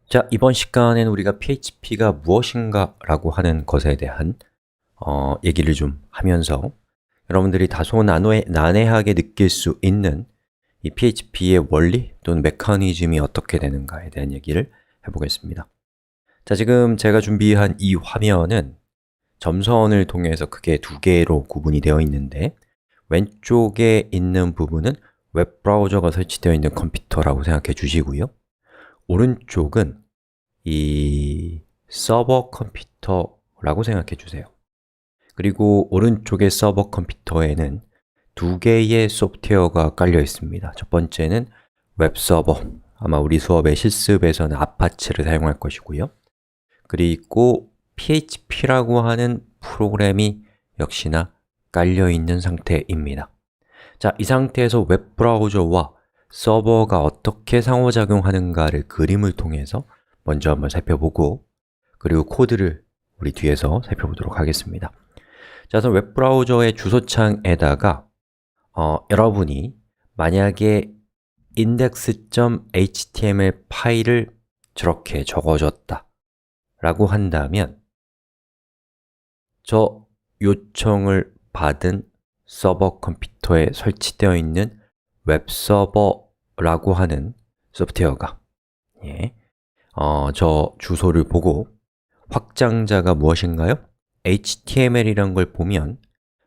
자, 이번 시간에는 우리가 PHP가 무엇인가 라고 하는 것에 대한 얘기를 좀 하면서 여러분들이 다소 난해하게 느낄 수 있는 이 PHP의 원리 또는 메커니즘이 어떻게 되는가에 대한 얘기를 해보겠습니다. 자, 지금 제가 준비한 이 화면은 점선을 통해서 크게 두 개로 구분이 되어 있는데 왼쪽에 있는 부분은 웹브라우저가 설치되어 있는 컴퓨터라고 생각해 주시고요. 오른쪽은 이 서버 컴퓨터라고 생각해 주세요. 그리고 오른쪽의 서버 컴퓨터에는 두 개의 소프트웨어가 깔려 있습니다. 첫 번째는 웹서버, 아마 우리 수업의 실습에서는 아파치를 사용할 것이고요. 그리고 PHP라고 하는 프로그램이 역시나 깔려 있는 상태입니다. 자, 이 상태에서 웹브라우저와 서버가 어떻게 상호작용하는가를 그림을 통해서 먼저 한번 살펴보고 그리고 코드를 우리 뒤에서 살펴보도록 하겠습니다. 자, 그래서 웹브라우저의 주소창에다가 여러분이 만약에 index.html 파일을 저렇게 적어줬다 라고 한다면 저 요청을 받은 서버 컴퓨터에 설치되어 있는 웹서버라고 하는 소프트웨어가 저 주소를 보고 확장자가 무엇인가요? HTML이란 걸 보면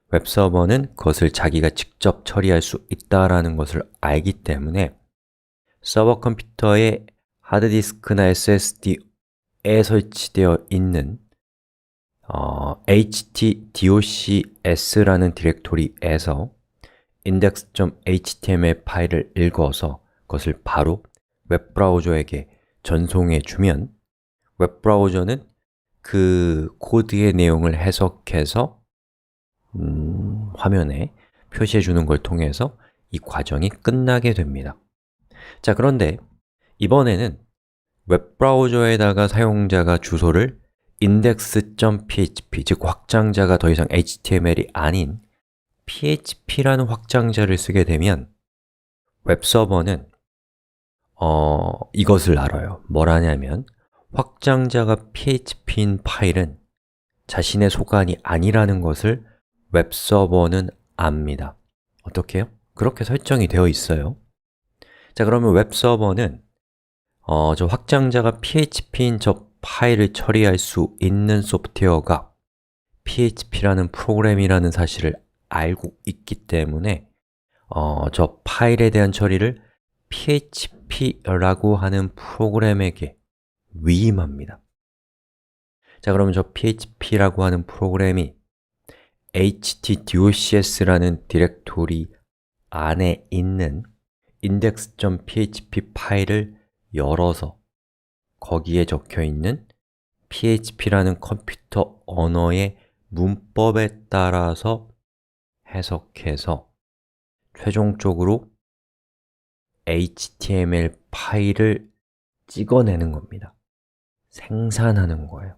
웹서버는 그것을 자기가 직접 처리할 수 있다는 것을 알기 때문에 서버 컴퓨터의 하드디스크나 SSD에 설치되어 있는 htdocs라는 디렉토리에서 index.html 파일을 읽어서 그것을 바로 웹브라우저에게 전송해 주면 웹브라우저는 그 코드의 내용을 해석해서 화면에 표시해 주는 걸 통해서 이 과정이 끝나게 됩니다. 자, 그런데 이번에는 웹브라우저에다가 사용자가 주소를 index.php, 즉 확장자가 더 이상 HTML이 아닌 PHP라는 확장자를 쓰게 되면 웹서버는 이것을 알아요. 뭐라냐면 확장자가 PHP인 파일은 자신의 소관이 아니라는 것을 웹서버는 압니다. 어떻게 해요? 그렇게 설정이 되어 있어요. 자, 그러면 웹서버는 저 확장자가 PHP인 저 파일을 처리할 수 있는 소프트웨어가 PHP라는 프로그램이라는 사실을 알고 있기 때문에 저 파일에 대한 처리를 PHP라고 하는 프로그램에게 위임합니다. 자, 그러면 저 PHP라고 하는 프로그램이 htdocs라는 디렉토리 안에 있는 index.php 파일을 열어서 거기에 적혀있는 PHP라는 컴퓨터 언어의 문법에 따라서 해석해서 최종적으로 HTML 파일을 찍어내는 겁니다. 생산하는 거예요.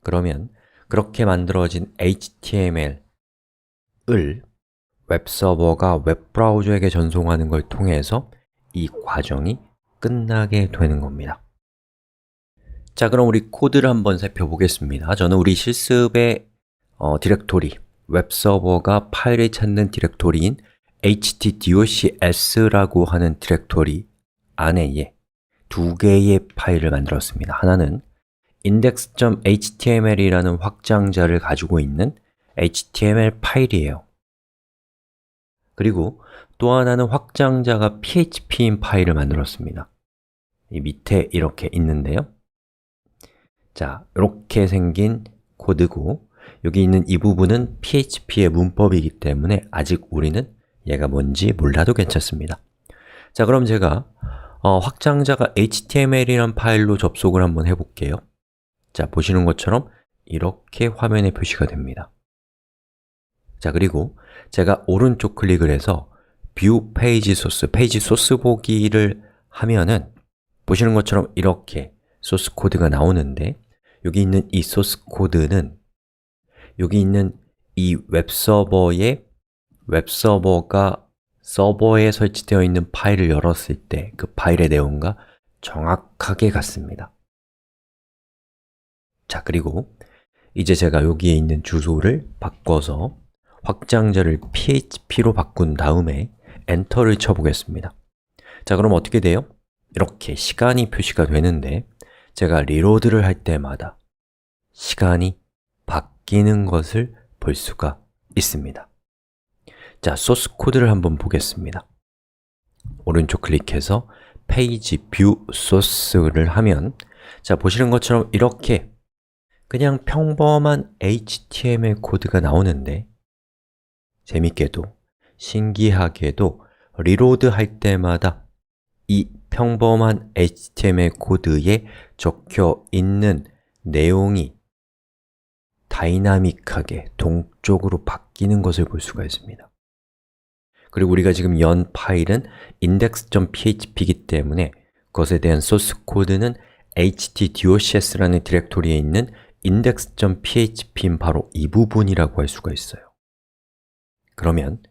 그러면 그렇게 만들어진 HTML을 웹서버가 웹브라우저에게 전송하는 걸 통해서 이 과정이 끝나게 되는 겁니다. 자, 그럼 우리 코드를 한번 살펴보겠습니다. 저는 우리 실습의 디렉토리, 웹서버가 파일을 찾는 디렉토리인 htdocs라고 하는 디렉토리 안에 두 개의 파일을 만들었습니다. 하나는 index.html이라는 확장자를 가지고 있는 HTML 파일이에요. 그리고 또 하나는 확장자가 PHP인 파일을 만들었습니다. 이 밑에 이렇게 있는데요. 자, 이렇게 생긴 코드고 여기 있는 이 부분은 PHP의 문법이기 때문에 아직 우리는 얘가 뭔지 몰라도 괜찮습니다. 자, 그럼 제가 확장자가 HTML이라는 파일로 접속을 한번 해볼게요. 자, 보시는 것처럼 이렇게 화면에 표시가 됩니다. 자, 그리고 제가 오른쪽 클릭을 해서 View Page Source, 페이지 소스 보기를 하면은 보시는 것처럼 이렇게 소스 코드가 나오는데 여기 있는 이 소스 코드는 여기 있는 이 웹서버가 서버에 설치되어 있는 파일을 열었을 때 그 파일의 내용과 정확하게 같습니다. 자, 그리고 이제 제가 여기에 있는 주소를 바꿔서 확장자를 php로 바꾼 다음에 엔터를 쳐보겠습니다. 자, 그럼 어떻게 돼요? 이렇게 시간이 표시가 되는데 제가 리로드를 할 때마다 시간이 바뀌는 것을 볼 수가 있습니다. 자, 소스 코드를 한번 보겠습니다. 오른쪽 클릭해서 페이지 뷰 소스를 하면 자, 보시는 것처럼 이렇게 그냥 평범한 HTML 코드가 나오는데 재밌게도, 신기하게도 리로드 할 때마다 이 평범한 HTML 코드에 적혀 있는 내용이 다이나믹하게 동쪽으로 바뀌는 것을 볼 수가 있습니다. 그리고 우리가 지금 연 파일은 index.php이기 때문에 그것에 대한 소스 코드는 htdocs라는 디렉토리에 있는 index.php인 바로 이 부분이라고 할 수가 있어요. 그러면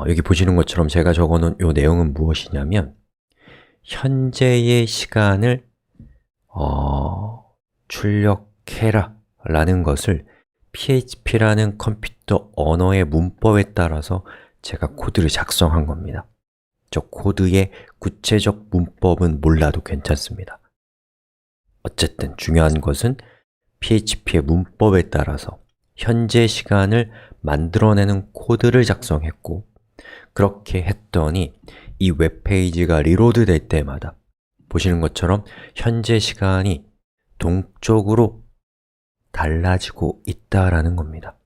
여기 보시는 것처럼 제가 적어놓은 이 내용은 무엇이냐면 현재의 시간을 출력해라 라는 것을 php라는 컴퓨터 언어의 문법에 따라서 제가 코드를 작성한 겁니다. 저 코드의 구체적 문법은 몰라도 괜찮습니다. 어쨌든 중요한 것은 php의 문법에 따라서 현재 시간을 만들어내는 코드를 작성했고 그렇게 했더니 이 웹페이지가 리로드 될 때마다 보시는 것처럼 현재 시간이 동쪽으로 달라지고 있다라는 겁니다.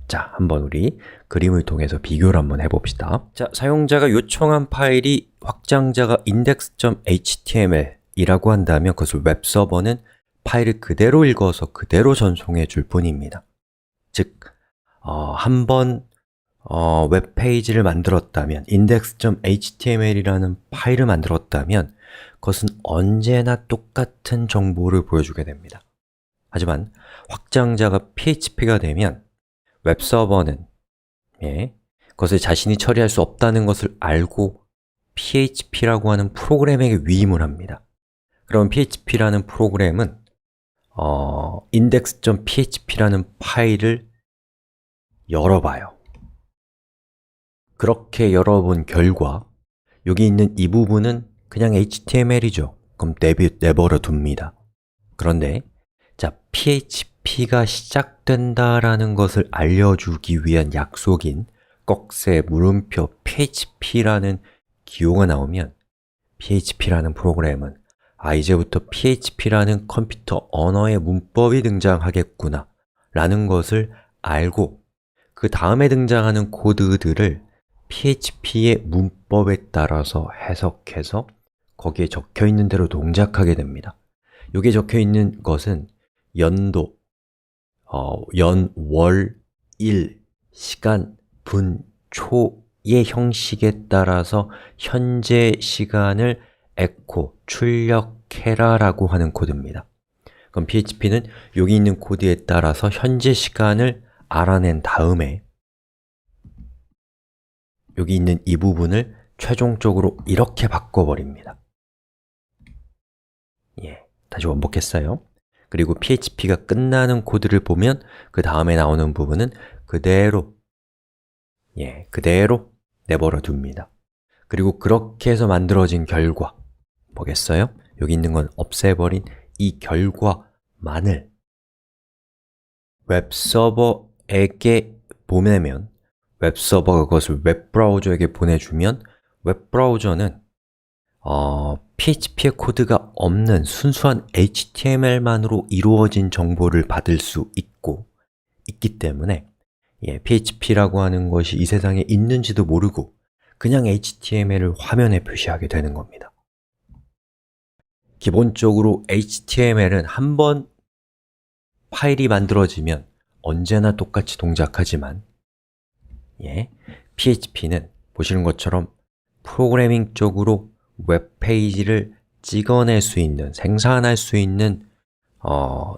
자, 한번 우리 그림을 통해서 비교를 한번 해봅시다. 자, 사용자가 요청한 파일이 확장자가 index.html 이라고 한다면 그것을 웹서버는 파일을 그대로 읽어서 그대로 전송해 줄 뿐입니다. 즉, 한번 웹페이지를 만들었다면 index.html이라는 파일을 만들었다면 그것은 언제나 똑같은 정보를 보여주게 됩니다. 하지만 확장자가 php가 되면 웹서버는 그것을 자신이 처리할 수 없다는 것을 알고 php라고 하는 프로그램에게 위임을 합니다. 그럼 php라는 프로그램은 index.php라는 파일을 열어봐요. 그렇게 열어본 결과 여기 있는 이 부분은 그냥 HTML이죠. 그럼 내버려 둡니다. 그런데 자, PHP가 시작된다라는 것을 알려주기 위한 약속인 꺽쇠 물음표 PHP라는 기호가 나오면 PHP라는 프로그램은 이제부터 PHP라는 컴퓨터 언어의 문법이 등장하겠구나 라는 것을 알고 그 다음에 등장하는 코드들을 PHP의 문법에 따라서 해석해서 거기에 적혀있는 대로 동작하게 됩니다. 여기에 적혀있는 것은 연도, 연, 월, 일, 시간, 분, 초의 형식에 따라서 현재 시간을 echo, 출력해라 라고 하는 코드입니다. 그럼 PHP는 여기 있는 코드에 따라서 현재 시간을 알아낸 다음에 여기 있는 이 부분을 최종적으로 이렇게 바꿔버립니다. 다시 원복했어요. 그리고 PHP가 끝나는 코드를 보면 그 다음에 나오는 부분은 그대로 그대로 내버려 둡니다. 그리고 그렇게 해서 만들어진 결과 뭐겠어요? 여기 있는 건 없애버린 이 결과만을 웹서버에게 보내면 웹서버가 그것을 웹브라우저에게 보내주면 웹브라우저는 PHP의 코드가 없는 순수한 HTML만으로 이루어진 정보를 받을 수 있기 때문에 PHP라고 하는 것이 이 세상에 있는지도 모르고 그냥 HTML을 화면에 표시하게 되는 겁니다. 기본적으로 HTML은 한번 파일이 만들어지면 언제나 똑같이 동작하지만 PHP는 보시는 것처럼 프로그래밍적으로 웹페이지를 찍어낼 수 있는, 생산할 수 있는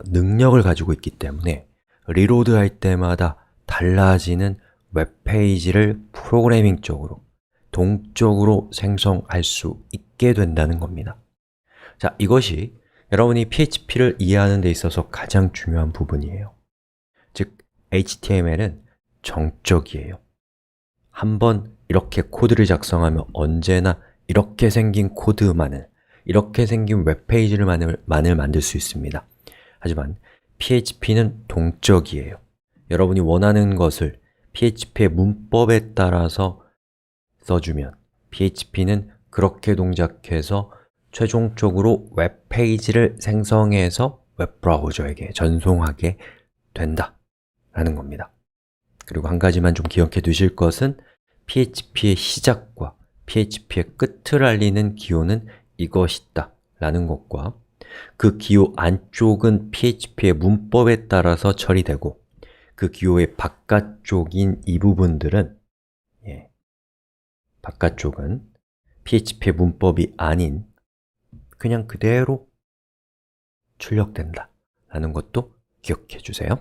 능력을 가지고 있기 때문에 리로드 할 때마다 달라지는 웹페이지를 프로그래밍적으로 동적으로 생성할 수 있게 된다는 겁니다. 자, 이것이 여러분이 PHP를 이해하는 데 있어서 가장 중요한 부분이에요. 즉, HTML은 정적이에요. 한번 이렇게 코드를 작성하면 언제나 이렇게 생긴 코드만을, 이렇게 생긴 웹페이지를 만들 수 있습니다. 하지만 PHP는 동적이에요. 여러분이 원하는 것을 PHP의 문법에 따라서 써주면 PHP는 그렇게 동작해서 최종적으로 웹페이지를 생성해서 웹브라우저에게 전송하게 된다 라는 겁니다. 그리고 한 가지만 좀 기억해 두실 것은 PHP의 시작과 PHP의 끝을 알리는 기호는 이것이다 라는 것과 그 기호 안쪽은 PHP의 문법에 따라서 처리되고 그 기호의 바깥쪽인 이 부분들은 바깥쪽은 PHP의 문법이 아닌 그냥 그대로 출력된다 라는 것도 기억해 주세요.